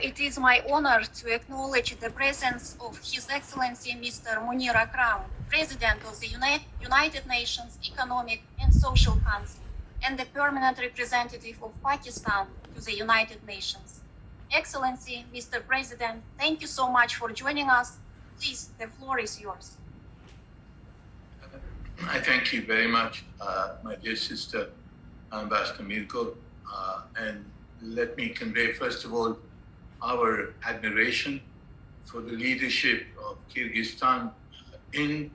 It is my honor to acknowledge the presence of His Excellency Mr. Munir Akram, President of the United Nations Economic and Social Council, and the permanent representative of Pakistan to the United Nations. Excellency, Mr. President, thank you so much for joining us. Please, the floor is yours. I thank you very much, my dear sister, Ambassador Mirko, and let me convey, first of all, our admiration for the leadership of Kyrgyzstan in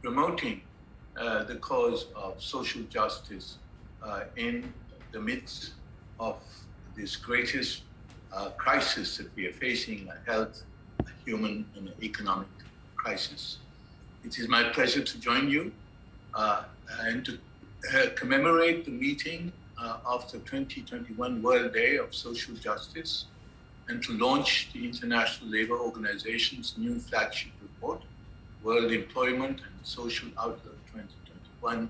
promoting the cause of social justice in the midst of this greatest crisis that we are facing, a health, a human, and an economic crisis. It is my pleasure to join you and to commemorate the meeting of the 2021 World Day of Social Justice and to launch the International Labour Organization's new flagship report, World Employment and Social Outlook 2021,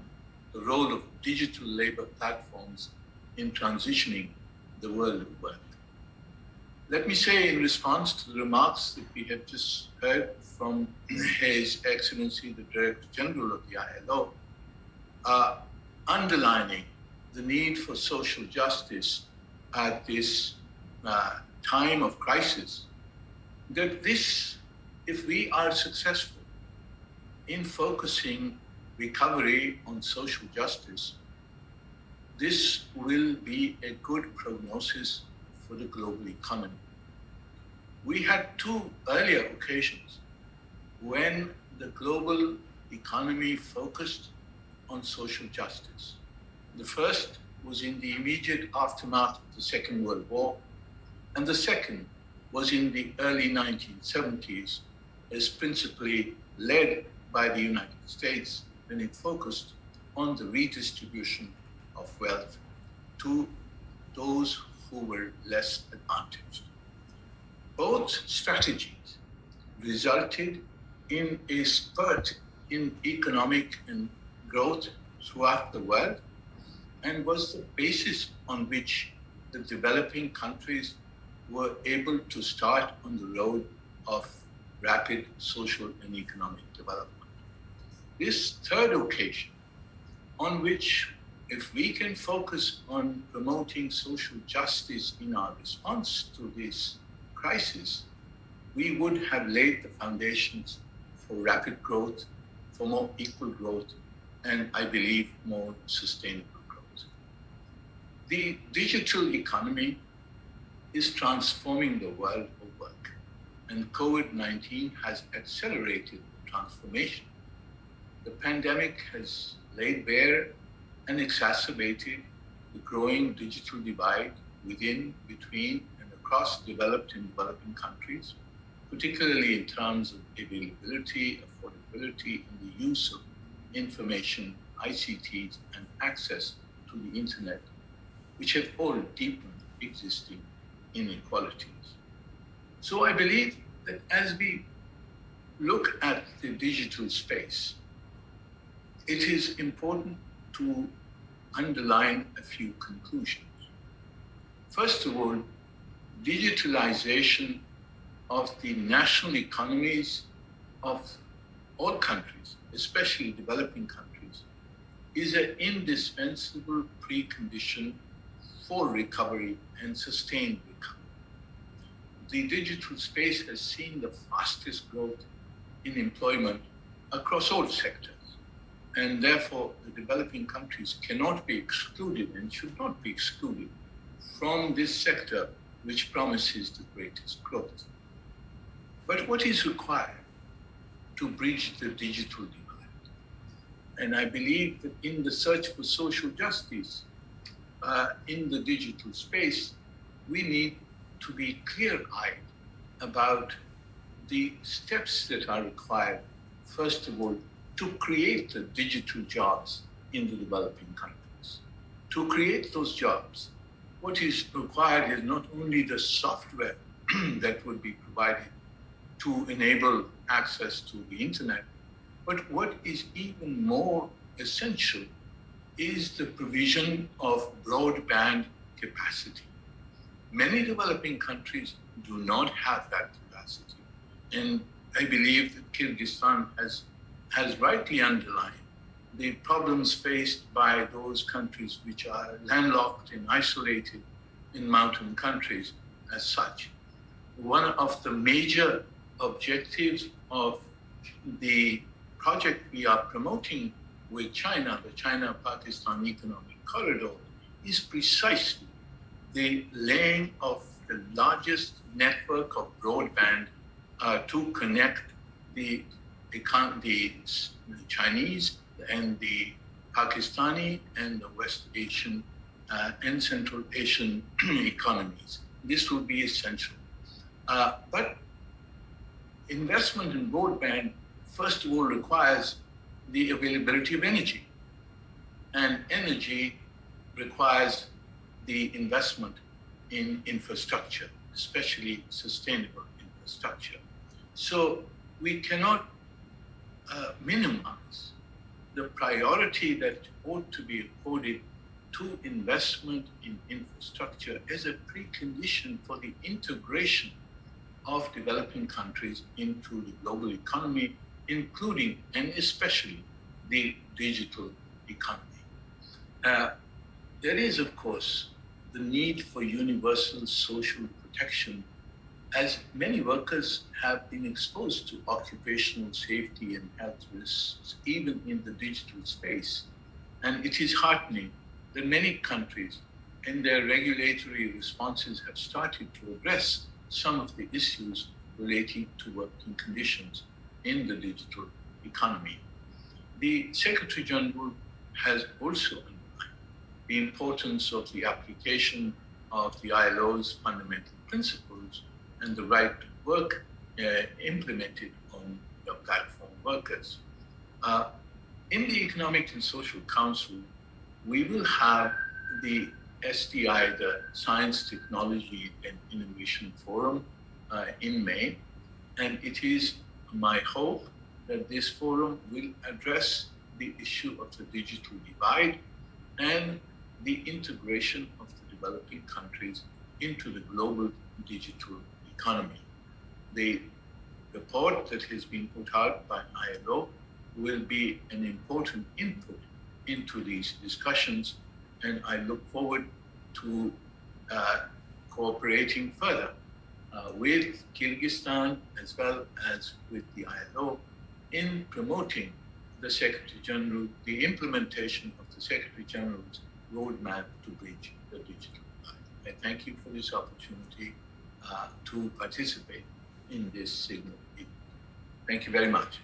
the role of digital labour platforms in transitioning the world of work. Let me say, in response to the remarks that we have just heard from His Excellency, the Director General of the ILO, underlining the need for social justice at this time of crisis, that this, if we are successful in focusing recovery on social justice, this will be a good prognosis for the global economy. We had two earlier occasions when the global economy focused on social justice. The first was in the immediate aftermath of the Second World War, and the second was in the early 1970s, as principally led by the United States, when it focused on the redistribution of wealth to those who were less advantaged. Both strategies resulted in a spurt in economic and growth throughout the world, and was the basis on which the developing countries were able to start on the road of rapid social and economic development. This third occasion, on which, if we can focus on promoting social justice in our response to this crisis, we would have laid the foundations for rapid growth, for more equal growth, and I believe more sustainable growth. The digital economy is transforming the world of work, and COVID-19 has accelerated the transformation. The pandemic has laid bare and exacerbated the growing digital divide within, between, and across developed and developing countries, particularly in terms of availability, affordability, and the use of information, ICTs, and access to the internet, which have all deepened existing inequalities. So I believe that as we look at the digital space, it is important to underline a few conclusions. First of all, digitalization of the national economies of all countries, especially developing countries, is an indispensable precondition for recovery and sustained recovery. The digital space has seen the fastest growth in employment across all sectors, and therefore the developing countries cannot be excluded and should not be excluded from this sector, which promises the greatest growth. But what is required to bridge the digital divide? And I believe that in the search for social justice in the digital space, we need to be clear-eyed about the steps that are required, first of all, to create the digital jobs in the developing countries. To create those jobs, what is required is not only the software that would be provided to enable access to the internet, but what is even more essential is the provision of broadband capacity. Many developing countries do not have that capacity. And I believe that Kyrgyzstan has rightly underlined the problems faced by those countries which are landlocked and isolated in mountain countries as such. One of the major objectives of the project we are promoting with China, the China-Pakistan Economic Corridor, is precisely the laying of the largest network of broadband to connect the Chinese and the Pakistani and the West Asian and Central Asian economies. This will be essential. But investment in broadband, first of all, requires the availability of energy. And energy requires the investment in infrastructure, especially sustainable infrastructure. So we cannot minimize the priority that ought to be accorded to investment in infrastructure as a precondition for the integration of developing countries into the global economy, including and especially the digital economy. There is, of course, the need for universal social protection, as many workers have been exposed to occupational safety and health risks, even in the digital space. And it is heartening that many countries in their regulatory responses have started to address some of the issues relating to working conditions in the digital economy. The Secretary General has also underlined the importance of the application of the ILO's fundamental principles and the right to work implemented on the platform workers. In the Economic and Social Council, we will have the STI, the Science, Technology and Innovation Forum, in May. And it is my hope that this forum will address the issue of the digital divide and the integration of the developing countries into the global digital economy. The report that has been put out by ILO will be an important input into these discussions, and I look forward to cooperating further with Kyrgyzstan as well as with the ILO in promoting the Secretary General, the implementation of the Secretary General's roadmap to bridge the digital divide. I thank you for this opportunity to participate in this signal. Thank you very much.